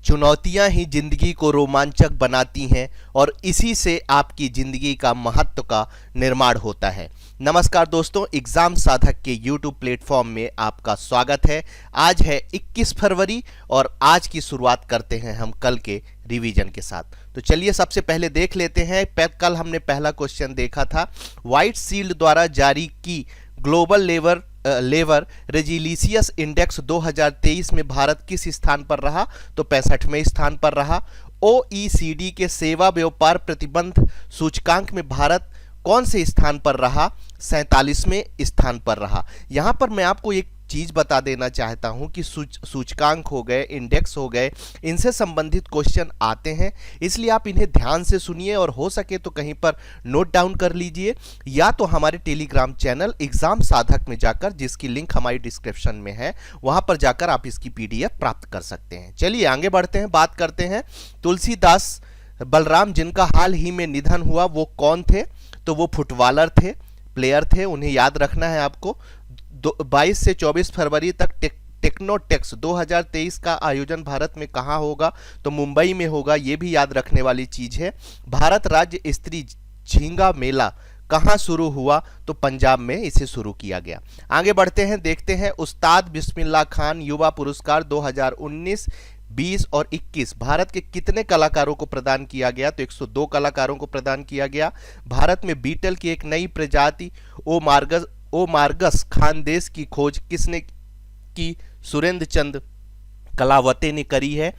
चुनौतियां ही जिंदगी को रोमांचक बनाती हैं और इसी से आपकी जिंदगी का महत्व का निर्माण होता है। नमस्कार दोस्तों, एग्जाम साधक के यूट्यूब प्लेटफॉर्म में आपका स्वागत है। आज है 21 फरवरी और आज की शुरुआत करते हैं हम कल के रिवीजन के साथ। तो चलिए सबसे पहले देख लेते हैं। कल हमने पहला क्वेश्चन देखा था, व्हाइट शील्ड द्वारा जारी की ग्लोबल लेबर रेजिलिशियस इंडेक्स 2023 में भारत किस स्थान पर रहा? तो 65वें स्थान पर रहा। ओईसीडी के सेवा व्यापार प्रतिबंध सूचकांक में भारत कौन से स्थान पर रहा? 47वें स्थान पर रहा। यहां पर मैं आपको एक चीज बता देना चाहता हूं कि सूचकांक हो गए, इंडेक्स हो गए, इनसे संबंधित क्वेश्चन आते हैं, इसलिए आप इन्हें ध्यान से सुनिए और हो सके तो कहीं पर नोट डाउन कर लीजिए, या तो हमारे टेलीग्राम चैनल एग्जाम साधक में जाकर, जिसकी लिंक हमारी डिस्क्रिप्शन में है, वहां पर जाकर आप इसकी पीडीएफ प्राप्त कर सकते हैं। चलिए आगे बढ़ते हैं, बात करते हैं तुलसीदास बलराम, जिनका हाल ही में निधन हुआ, वो कौन थे? तो वो फुटबॉलर थे, प्लेयर थे, उन्हें याद रखना है आपको। 22 से 24 फरवरी तक टेक्नोटेक्स 2023 का आयोजन भारत में कहाँ होगा? तो मुंबई में होगा, ये भी याद रखने वाली चीज है। भारत राज्य स्त्री झींगा मेला कहाँ शुरू हुआ? तो पंजाब में इसे शुरू किया गया। आगे बढ़ते हैं, देखते हैं उस्ताद बिस्मिल्लाह खान युवा पुरस्कार 2019, 20 और 21 भारत के कितने कलाकारों को प्रदान किया गया? तो 102 कलाकारों को प्रदान किया गया। भारत में बीटल की एक नई प्रजाति ओमार्गस खानदेश की खोज किसने की? सुरेंद्र चंद कलावते ने करी है।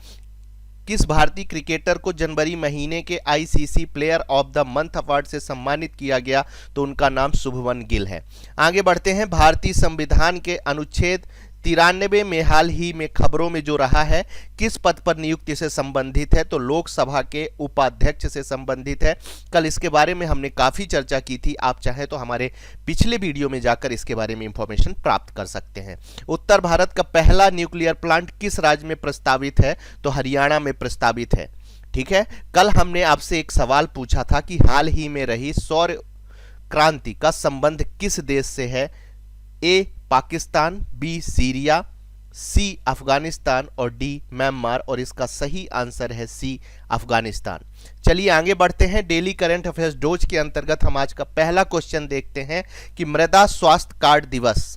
किस भारतीय क्रिकेटर को जनवरी महीने के ICC player of the month award से सम्मानित किया गया? तो उनका नाम शुभमन गिल है। आगे बढ़ते हैं, भारतीय संविधान के अनुच्छेद 93 में हाल ही में खबरों में जो रहा है, किस पद पर नियुक्ति से संबंधित है? तो लोकसभा के उपाध्यक्ष से संबंधित है। कल इसके बारे में हमने काफी चर्चा की थी, आप चाहें तो हमारे पिछले वीडियो में जाकर इसके बारे में इंफॉर्मेशन प्राप्त कर सकते हैं। उत्तर भारत का पहला न्यूक्लियर प्लांट किस राज्य में प्रस्तावित है? तो हरियाणा में प्रस्तावित है। ठीक है, कल हमने आपसे एक सवाल पूछा था कि हाल ही में रही सौर क्रांति का संबंध किस देश से है? ए पाकिस्तान, बी सीरिया, सी अफगानिस्तान और डी म्यांमार, और इसका सही आंसर है सी अफगानिस्तान। चलिए आगे बढ़ते हैं, डेली करंट अफेयर्स डोज के अंतर्गत हम आज का पहला क्वेश्चन देखते हैं कि मृदा स्वास्थ्य कार्ड दिवस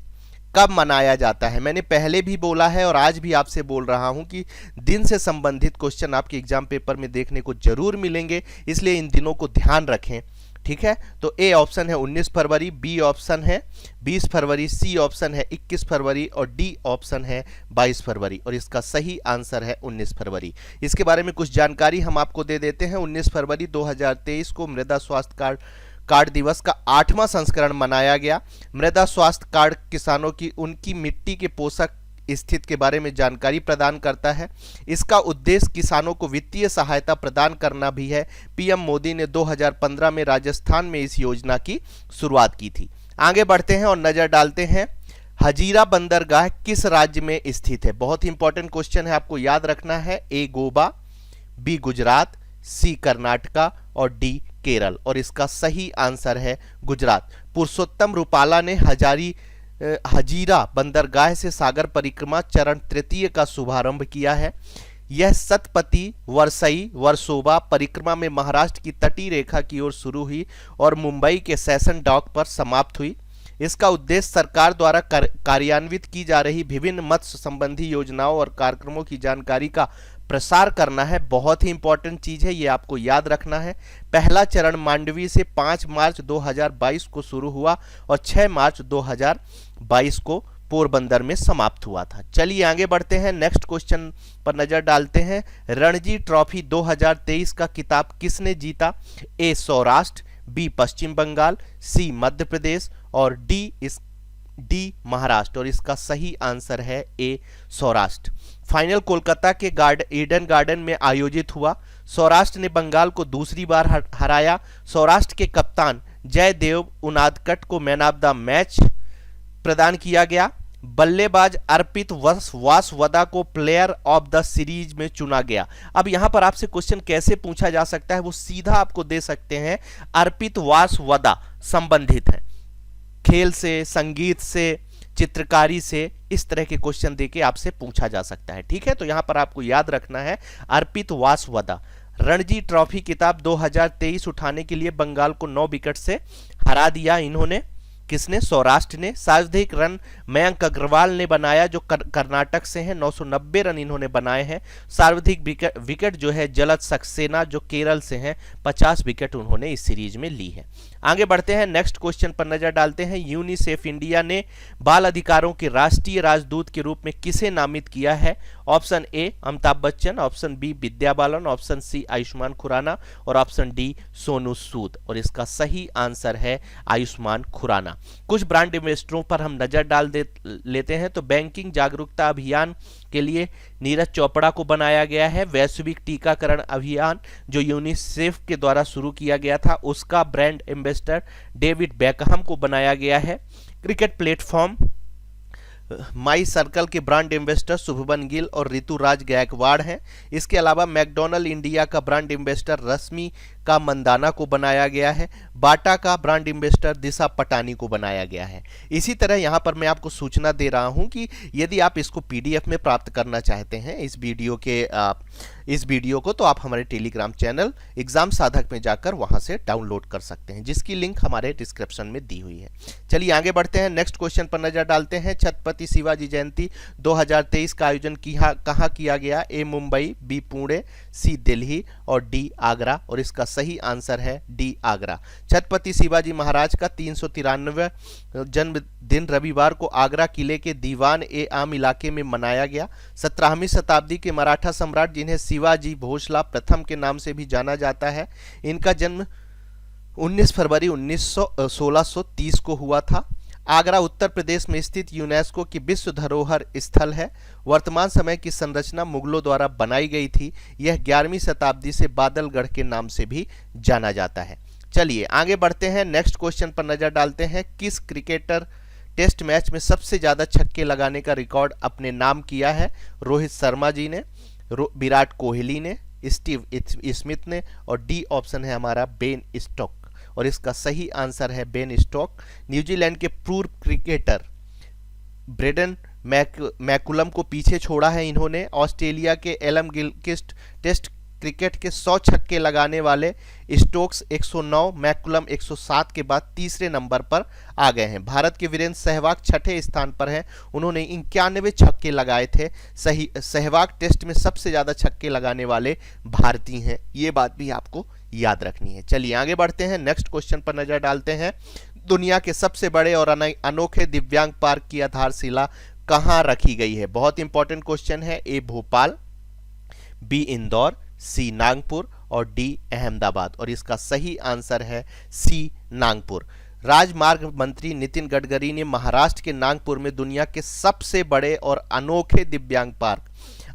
कब मनाया जाता है? मैंने पहले भी बोला है और आज भी आपसे बोल रहा हूं कि दिन से संबंधित क्वेश्चन आपके एग्जाम पेपर में देखने को जरूर मिलेंगे, इसलिए इन दिनों को ध्यान रखें। ठीक है, तो ए ऑप्शन है 19 फरवरी, बी ऑप्शन है 20 फरवरी, सी ऑप्शन है 21 फरवरी और डी ऑप्शन है 22 फरवरी, और इसका सही आंसर है 19 फरवरी। इसके बारे में कुछ जानकारी हम आपको दे देते हैं। 19 फरवरी 2023 को मृदा स्वास्थ्य कार्ड दिवस का 8वां संस्करण मनाया गया। मृदा स्वास्थ्य कार्ड किसानों की उनकी मिट्टी के पोषक स्थिति के बारे में जानकारी प्रदान करता है। इसका उद्देश्य किसानों को वित्तीय सहायता प्रदान करना भी है। पीएम मोदी ने 2015 में राजस्थान में इस योजना की शुरुआत की थी। आगे बढ़ते हैं और नजर डालते हैं, हजीरा बंदरगाह किस राज्य में स्थित है? बहुत ही इंपॉर्टेंट क्वेश्चन है, आपको याद रखना है। ए गोवा, बी गुजरात, सी कर्नाटका और डी केरल, और इसका सही आंसर है गुजरात। पुरुषोत्तम रूपाला ने हजीरा बंदरगाह से सागर परिक्रमा चरण 3 का शुभारंभ किया है। यह सतपति वरसई वर्सोवा परिक्रमा में महाराष्ट्र की तटीय रेखा की ओर शुरू हुई और मुंबई के सेशन डॉक पर समाप्त हुई। इसका उद्देश्य सरकार द्वारा कार्यान्वित की जा रही विभिन्न मत्स्य संबंधी योजनाओं और कार्यक्रमों की जानकारी का प्रसार करना है। बहुत ही इंपॉर्टेंट चीज है, ये आपको याद रखना है। पहला चरण मांडवी से 5 मार्च 2022 को शुरू हुआ और 6 मार्च 2022 को पोरबंदर में समाप्त हुआ था। चलिए आगे बढ़ते हैं, नेक्स्ट क्वेश्चन पर नजर डालते हैं। रणजी ट्रॉफी 2023 का खिताब किसने जीता? ए सौराष्ट्र, बी पश्चिम बंगाल, सी मध्य प्रदेश और डी महाराष्ट्र, और इसका सही आंसर है ए सौराष्ट्र। फाइनल कोलकाता के ईडन गार्डन में आयोजित हुआ। सौराष्ट्र ने बंगाल को दूसरी बार हराया। सौराष्ट्र के कप्तान जयदेव उनादकट को मैन ऑफ द मैच प्रदान किया गया। बल्लेबाज अर्पित वासवदा को प्लेयर ऑफ द सीरीज में चुना गया। अब यहां पर आपसे क्वेश्चन कैसे पूछा जा सकता है, वो सीधा आपको दे सकते हैं। अर्पित वासवदा संबंधित है खेल से, संगीत से, चित्रकारी से इस तरह के क्वेश्चन देके आपसे पूछा जा सकता है। ठीक है, तो यहां पर आपको याद रखना है अर्पित वासवदा। रणजी ट्रॉफी खिताब 2023 उठाने के लिए बंगाल को 9 विकेट से हरा दिया इन्होंने। किसने? सौराष्ट्र ने। सर्वाधिक रन मयंक अग्रवाल ने बनाया जो कर्नाटक से हैं, 990 रन इन्होंने बनाए हैं। सर्वाधिक विकेट जो है जलज सक्सेना जो केरल से हैं, 50 विकेट उन्होंने इस सीरीज में ली है। आगे बढ़ते हैं, नेक्स्ट क्वेश्चन पर नजर डालते हैं। यूनिसेफ इंडिया ने बाल अधिकारों के राष्ट्रीय राजदूत के रूप में किसे नामित किया है? Option A Amitabh Bachchan, option B Vidya Balan, option C Ayushmann Khurrana और ऑप्शन डी सोनू सूद। और इसका सही आंसर है आयुष्मान खुराना। कुछ ब्रांड इन्वेस्टरों पर हम नजर डाल लेते हैं। तो बैंकिंग जागरूकता अभियान के लिए नीरज चोपड़ा को बनाया गया है। वैश्विक टीकाकरण अभियान जो यूनिसेफ के द्वारा शुरू किया गया था, उसका ब्रांड एम्बेसडर डेविड बेकहम को बनाया गया है। क्रिकेट प्लेटफॉर्म माई सर्कल के ब्रांड एम्बेसडर शुभमन गिल और ऋतुराज गायकवाड़ हैं। इसके अलावा मैकडॉनल्ड इंडिया का ब्रांड एम्बेसडर रश्मि का मंदाना को बनाया गया है। बाटा का ब्रांड एम्बेसडर दिशा पटानी को बनाया गया है। इसी तरह यहाँ पर मैं आपको सूचना दे रहा हूँ कि यदि आप इसको पीडीएफ में प्राप्त करना चाहते हैं इस वीडियो को, तो आप हमारे टेलीग्राम चैनल एग्जाम साधक में जाकर वहां से डाउनलोड कर सकते हैं, जिसकी लिंक हमारे डिस्क्रिप्शन में दी हुई है। चलिए आगे बढ़ते हैं, नेक्स्ट क्वेश्चन पर नजर डालते हैं। छत्रपति शिवाजी जयंती 2023 का आयोजन कहाँ किया गया? ए मुंबई, बी पुणे, सी दिल्ली और डी आगरा। और इसका सही आंसर है डी आगरा। छत्रपति शिवाजी महाराज का 393वां जन्मदिन रविवार को आगरा किले के दीवान ए आम इलाके में मनाया गया। 17वीं शताब्दी के मराठा सम्राट जिन्हें शिवाजी भोसला प्रथम के नाम से भी जाना जाता है, इनका जन्म 19 फरवरी 1630 को हुआ था। आगरा उत्तर प्रदेश में स्थित यूनेस्को की विश्व धरोहर स्थल है। वर्तमान समय की संरचना मुगलों द्वारा बनाई गई थी। यह 11वीं शताब्दी से बादलगढ़ के नाम से भी जाना जाता है। चलिए आगे बढ़ते हैं, नेक्स्ट क्वेश्चन पर नजर डालते हैं। किस क्रिकेटर टेस्ट मैच में सबसे ज्यादा छक्के लगाने का रिकॉर्ड अपने नाम किया है? रोहित शर्मा जी ने, विराट कोहली ने, स्टीव स्मिथ ने और डी ऑप्शन है हमारा बेन स्टोक। और इसका सही आंसर है बेन स्टोक। न्यूजीलैंड के पूर्व क्रिकेटर ब्रेडन मैकुलम को पीछे छोड़ा है इन्होंने। ऑस्ट्रेलिया के एलम गिलक्रिस्ट टेस्ट क्रिकेट के 100 छक्के लगाने वाले स्टोक्स 109, मैकुलम 107 के बाद तीसरे नंबर पर आ गए हैं। भारत के वीरेंद्र सहवाग छठे स्थान पर हैं, उन्होंने 91 छक्के लगाए थे। सहवाग टेस्ट में सबसे ज़्यादा छक्के लगाने वाले भारतीय हैं, ये बात भी आपको याद रखनी है। चलिए आगे बढ़ते हैं, नेक्स्ट क्वेश्चन पर नजर डालते हैं। दुनिया के सबसे बड़े और अनोखे दिव्यांग पार्क की आधारशिला कहाँ रखी गई है? बहुत इंपॉर्टेंट क्वेश्चन है। ए भोपाल, बी इंदौर, सी नागपुर और डी अहमदाबाद। और इसका सही आंसर है सी नागपुर। राजमार्ग मंत्री नितिन गडकरी ने महाराष्ट्र के नागपुर में दुनिया के सबसे बड़े और अनोखे दिव्यांग पार्क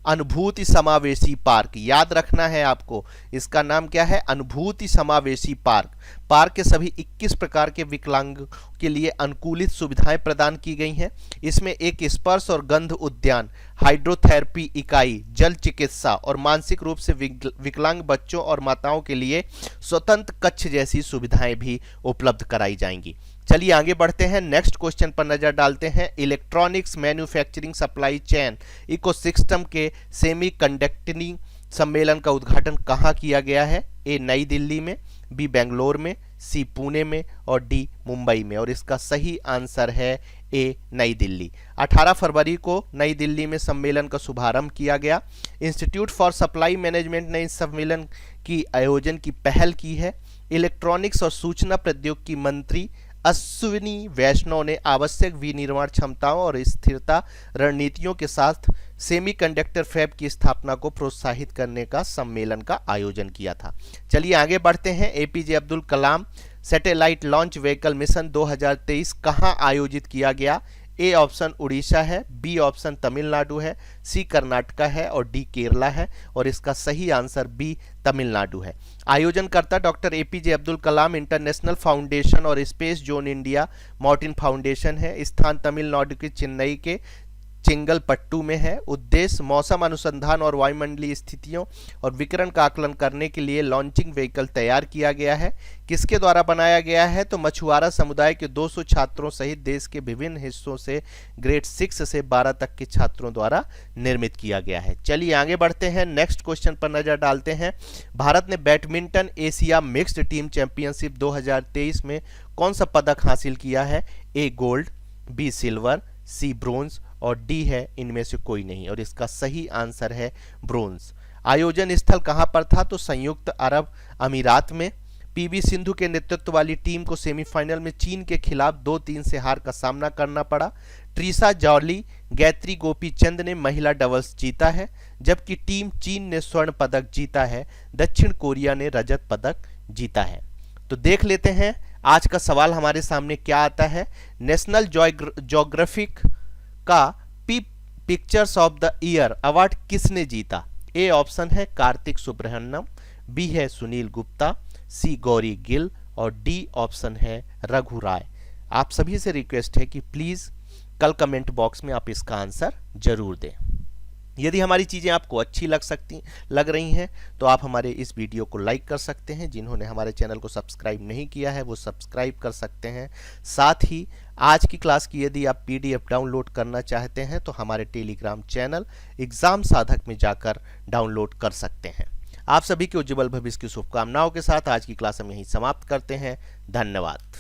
अनुभूति समावेशी पार्क, याद रखना है आपको, इसका नाम क्या है? अनुभूति समावेशी पार्क। पार्क के सभी 21 प्रकार के विकलांगों के लिए अनुकूलित सुविधाएं प्रदान की गई हैं। इसमें एक स्पर्श और गंध उद्यान, हाइड्रोथेरेपी इकाई, जल चिकित्सा और मानसिक रूप से विकलांग बच्चों और माताओं के लिए स्वतंत्र कक्ष जैसी सुविधाएं भी उपलब्ध कराई जाएंगी। चलिए आगे बढ़ते हैं, नेक्स्ट क्वेश्चन पर नजर डालते हैं। Electronics manufacturing supply chain ecosystem के सेमीकंडक्टिंग सम्मेलन का उद्घाटन कहाँ किया गया है? ए नई दिल्ली में, बी बेंगलोर में, सी पुणे में और डी मुंबई में। और इसका सही आंसर है ए नई दिल्ली। 18 फरवरी को नई दिल्ली में सम्मेलन का शुभारंभ किया गया। इंस्टीट्यूट फॉर सप्लाई मैनेजमेंट ने इस सम्मेलन की आयोजन की पहल की है। इलेक्ट्रॉनिक्स और सूचना प्रौद्योगिकी मंत्री अश्विनी वैष्णव ने आवश्यक विनिर्माण क्षमताओं और स्थिरता रणनीतियों के साथ सेमीकंडक्टर फैब की स्थापना को प्रोत्साहित करने का सम्मेलन का आयोजन किया था। चलिए आगे बढ़ते हैं। APJ Abdul Kalam satellite launch vehicle mission 2023 कहां आयोजित किया गया? ए ऑप्शन उड़ीसा है, बी ऑप्शन तमिलनाडु है, सी कर्नाटका है और डी केरला है। और इसका सही आंसर बी तमिलनाडु है। आयोजनकर्ता doctor APJ Abdul Kalam international foundation और space zone India Martin foundation है। स्थान तमिलनाडु के चेन्नई के चेंगलपट्टू में है। उद्देश्य मौसम अनुसंधान और वायुमंडलीय स्थितियों और विकिरण का आकलन करने के लिए लॉन्चिंग व्हीकल तैयार किया गया है। किसके द्वारा बनाया गया है? तो मछुआरा समुदाय के 200 छात्रों सहित देश के विभिन्न हिस्सों से ग्रेड 6 से 12 तक के छात्रों द्वारा निर्मित किया गया है। चलिए आगे बढ़ते हैं, नेक्स्ट क्वेश्चन पर नजर डालते हैं। भारत ने badminton Asia mixed team championship 2023 में कौन सा पदक हासिल किया है? ए गोल्ड, बी सिल्वर, सी ब्रोंज और डी है इनमें से कोई नहीं। और इसका सही आंसर है ब्रोंज। आयोजन स्थल कहां पर था? तो संयुक्त अरब अमीरात में। पीवी सिंधु के नेतृत्व वाली टीम को सेमीफाइनल में चीन के खिलाफ 2-3 से हार का सामना करना पड़ा। ट्रिसा जॉली, गायत्री गोपीचंद ने महिला डबल्स जीता है, जबकि टीम चीन ने स्वर्ण पदक जीता है। दक्षिण कोरिया ने रजत पदक जीता है। तो देख लेते हैं आज का सवाल हमारे सामने क्या आता है। नेशनल ज्योग्राफिक का pictures of the year award किसने जीता? ए ऑप्शन है कार्तिक सुब्रह्मण्यम, बी है सुनील गुप्ता, सी गौरी गिल और डी ऑप्शन है रघु राय। आप सभी से रिक्वेस्ट है कि प्लीज कल कमेंट बॉक्स में आप इसका आंसर जरूर दें। यदि हमारी चीज़ें आपको अच्छी लग रही हैं तो आप हमारे इस वीडियो को लाइक कर सकते हैं। जिन्होंने हमारे चैनल को सब्सक्राइब नहीं किया है वो सब्सक्राइब कर सकते हैं। साथ ही आज की क्लास की यदि आप पीडीएफ डाउनलोड करना चाहते हैं तो हमारे टेलीग्राम चैनल एग्जाम साधक में जाकर डाउनलोड कर सकते हैं। आप सभी के उज्जवल भविष्य की शुभकामनाओं के साथ आज की क्लास हम यहीं समाप्त करते हैं। धन्यवाद।